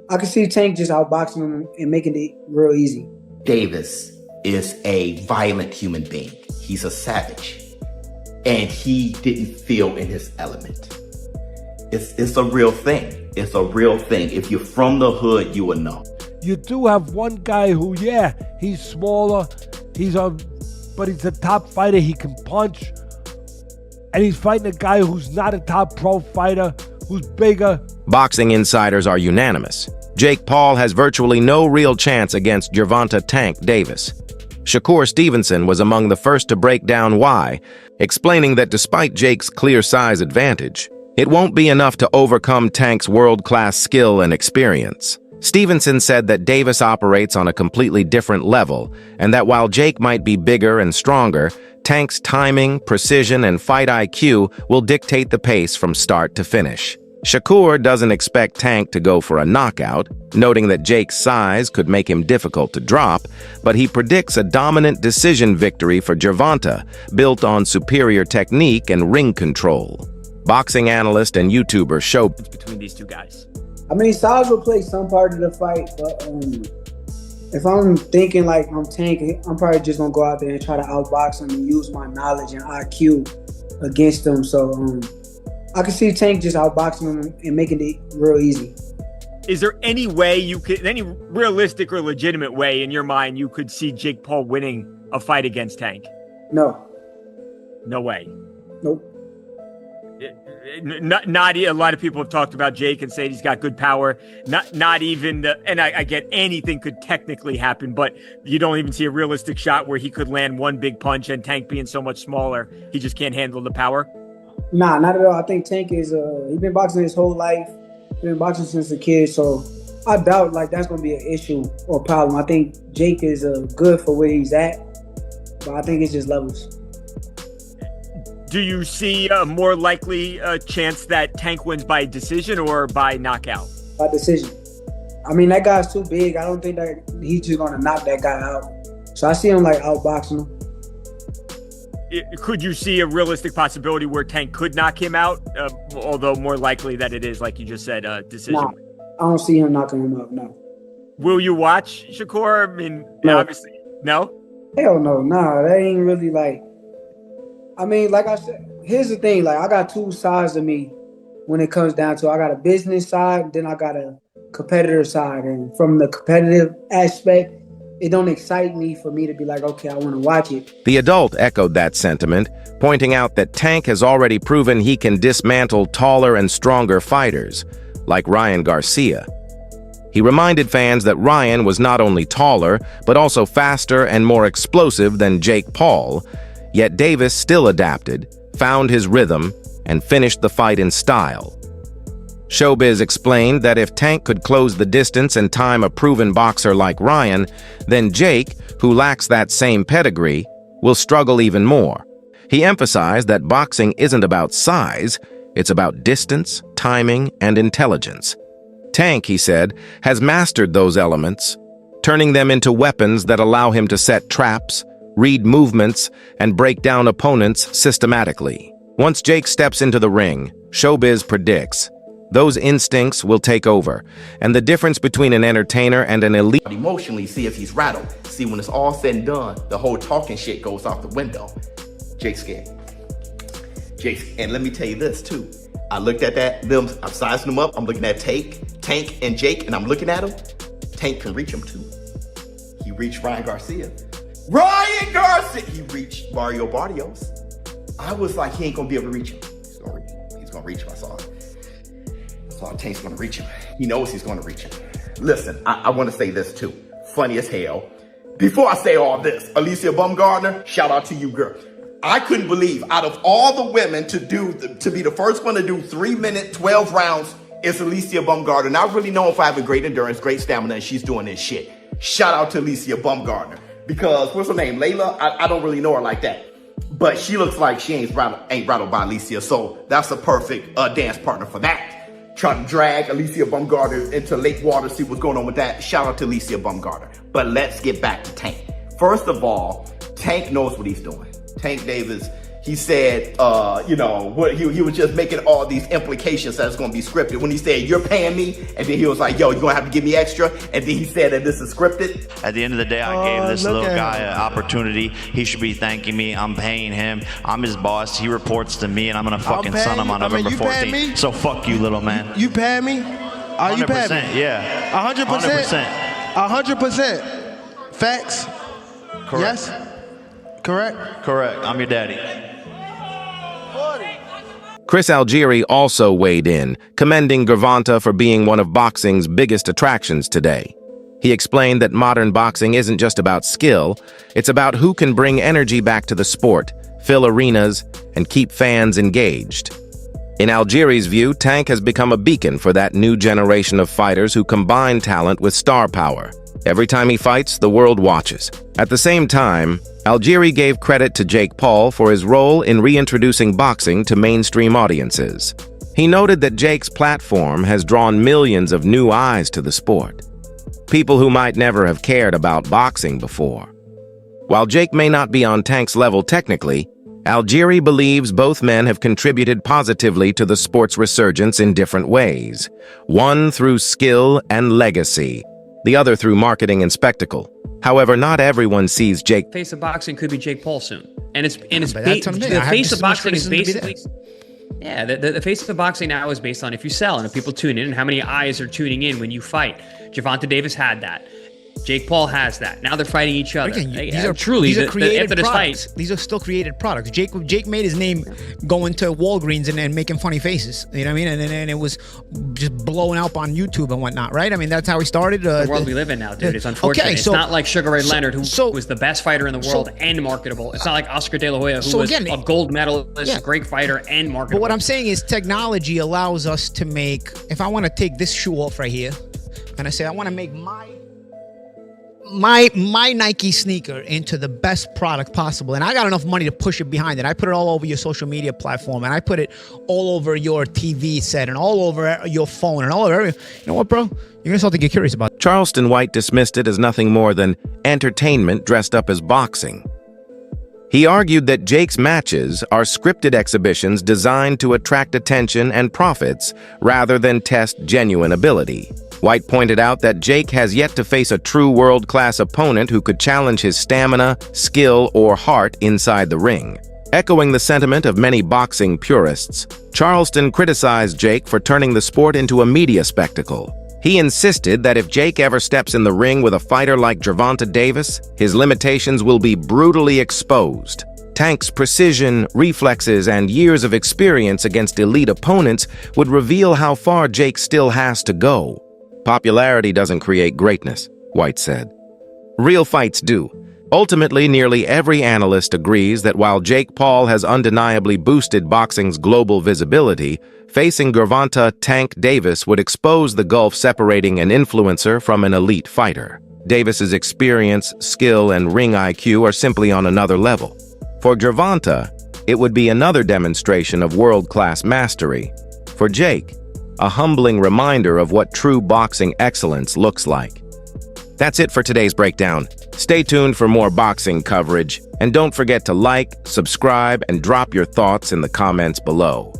I can see Tank just outboxing him and making it real easy. Davis is a violent human being. He's a savage. And he didn't feel in his element. It's a real thing. It's a real thing. If you're from the hood, you will know. You do have one guy who, yeah, he's smaller, but he's a top fighter. He can punch. And he's fighting a guy who's not a top pro fighter, who's bigger. Boxing insiders are unanimous. Jake Paul has virtually no real chance against Gervonta "Tank" Davis. Shakur Stevenson was among the first to break down why, explaining that despite Jake's clear size advantage, it won't be enough to overcome Tank's world-class skill and experience. Stevenson said that Davis operates on a completely different level, and that while Jake might be bigger and stronger, Tank's timing, precision, and fight IQ will dictate the pace from start to finish. Shakur doesn't expect Tank to go for a knockout, noting that Jake's size could make him difficult to drop, but he predicts a dominant decision victory for Gervonta, built on superior technique and ring control. Boxing analyst and YouTuber show between these two guys. I mean, size will play some part of the fight, but if I'm thinking like I'm Tank, I'm probably just gonna go out there and try to outbox him and use my knowledge and IQ against him. So I can see Tank just outboxing him and making it real easy. Is there any way any realistic or legitimate way in your mind you could see Jake Paul winning a fight against Tank? No. No way. Nope. Not a lot of people have talked about Jake and said he's got good power. Not even and I get anything could technically happen, but you don't even see a realistic shot where he could land one big punch, and Tank being so much smaller, he just can't handle the power. Nah, not at all. I think Tank is he's been boxing his whole life. He's been boxing since a kid, so I doubt like that's gonna be an issue or problem. I think Jake is good for where he's at, but I think it's just levels. Do you see a more likely chance that Tank wins by decision or by knockout? By decision. I mean, that guy's too big. I don't think that he's just gonna knock that guy out. So I see him like outboxing him. Could you see a realistic possibility where Tank could knock him out? Although more likely that it is, like you just said, a decision. Nah, I don't see him knocking him out, no. Will you watch, Shakur? I mean, no. Obviously, no? Hell no, nah. That ain't really like... I mean, like I said, here's the thing. Like, I got two sides of me when it comes down to I got a business side, then I got a competitor side. And from the competitive aspect, it don't excite me for me to be like, okay, I want to watch it. The adult echoed that sentiment, pointing out that Tank has already proven he can dismantle taller and stronger fighters, like Ryan Garcia. He reminded fans that Ryan was not only taller, but also faster and more explosive than Jake Paul, yet Davis still adapted, found his rhythm, and finished the fight in style. Showbiz explained that if Tank could close the distance and time a proven boxer like Ryan, then Jake, who lacks that same pedigree, will struggle even more. He emphasized that boxing isn't about size, it's about distance, timing, and intelligence. Tank, he said, has mastered those elements, turning them into weapons that allow him to set traps, read movements, and break down opponents systematically. Once Jake steps into the ring, Showbiz predicts those instincts will take over, and the difference between an entertainer and an elite... Emotionally, see if he's rattled. See, when it's all said and done, the whole talking shit goes out the window. Jake's scared. And let me tell you this, too. I looked at I'm sizing them up. I'm looking at Tank and Jake, and I'm looking at them. Tank can reach him, too. He reached Ryan Garcia. He reached Mario Barrios. I was like, he ain't gonna be able to reach him. He's gonna reach him, I saw Tank's gonna reach him. He knows he's gonna reach him. Listen, I wanna say this too. Funny as hell. Before I say all this, Alicia Baumgartner, shout out to you, girl. I couldn't believe out of all the women to be the first one to do 3-minute, 12 rounds is Alicia Baumgartner. Not really known for having great endurance, great stamina, and she's doing this shit. Shout out to Alicia Baumgartner. Because, what's her name, Layla? I don't really know her like that. But she looks like she ain't rattled by Alicia, so that's a perfect dance partner for that. Trying to drag Alicia Baumgartner into lake water, see what's going on with that. Shout out to Alicia Baumgartner. But let's get back to Tank. First of all, Tank knows what he's doing. Tank Davis, he said, he was just making all these implications that it's going to be scripted. When he said, "You're paying me," and then he was like, "Yo, you're going to have to give me extra," and then he said that this is scripted. At the end of the day, I gave this little guy an opportunity. He should be thanking me. I'm paying him. I'm his boss. He reports to me, and I'm going to fucking son him on November 14th. So fuck you, little man. You paying me? Are you paying me? Yeah. 100%. 100%. Facts? Correct. Yes? Correct? Correct. I'm your daddy. Chris Algieri also weighed in, commending Gervonta for being one of boxing's biggest attractions today. He explained that modern boxing isn't just about skill, it's about who can bring energy back to the sport, fill arenas, and keep fans engaged. In Algieri's view, Tank has become a beacon for that new generation of fighters who combine talent with star power. Every time he fights, the world watches. At the same time, Algieri gave credit to Jake Paul for his role in reintroducing boxing to mainstream audiences. He noted that Jake's platform has drawn millions of new eyes to the sport, people who might never have cared about boxing before. While Jake may not be on Tank's level technically, Algieri believes both men have contributed positively to the sport's resurgence in different ways, one through skill and legacy, the other through marketing and spectacle. However, not everyone sees Jake. Face of boxing could be Jake Paul soon, and the face of boxing is basically, the face of boxing now is based on if you sell and if people tune in and how many eyes are tuning in when you fight. Gervonta Davis had that. Jake Paul has that. Now they're fighting each other. Again, these are created products. These are still created products. Jake made his name going to Walgreens and making funny faces. You know what I mean? And it was just blowing up on YouTube and whatnot, right? I mean, that's how he started. The world we live in now, dude. It's unfortunate. Okay, it's not like Sugar Ray Leonard, who was the best fighter in the world and marketable. It's not like Oscar De La Hoya, who was a gold medalist, great fighter and marketable. But what I'm saying is technology allows us to make, if I want to take this shoe off right here, and I say I want to make my Nike sneaker into the best product possible, and I got enough money to push it behind it. I put it all over your social media platform, and I put it all over your TV set, and all over your phone, and all over. You know what, bro? You're gonna start to get curious about it. Charleston White dismissed it as nothing more than entertainment dressed up as boxing. He argued that Jake's matches are scripted exhibitions designed to attract attention and profits rather than test genuine ability. White pointed out that Jake has yet to face a true world-class opponent who could challenge his stamina, skill, or heart inside the ring. Echoing the sentiment of many boxing purists, Charleston criticized Jake for turning the sport into a media spectacle. He insisted that if Jake ever steps in the ring with a fighter like Gervonta Davis, his limitations will be brutally exposed. Tank's precision, reflexes, and years of experience against elite opponents would reveal how far Jake still has to go. Popularity doesn't create greatness, White said. Real fights do. Ultimately, nearly every analyst agrees that while Jake Paul has undeniably boosted boxing's global visibility, facing Gervonta Tank Davis would expose the gulf separating an influencer from an elite fighter. Davis's experience, skill, and ring IQ are simply on another level. For Gervonta, it would be another demonstration of world-class mastery. For Jake, a humbling reminder of what true boxing excellence looks like. That's it for today's breakdown. Stay tuned for more boxing coverage, and don't forget to like, subscribe, and drop your thoughts in the comments below.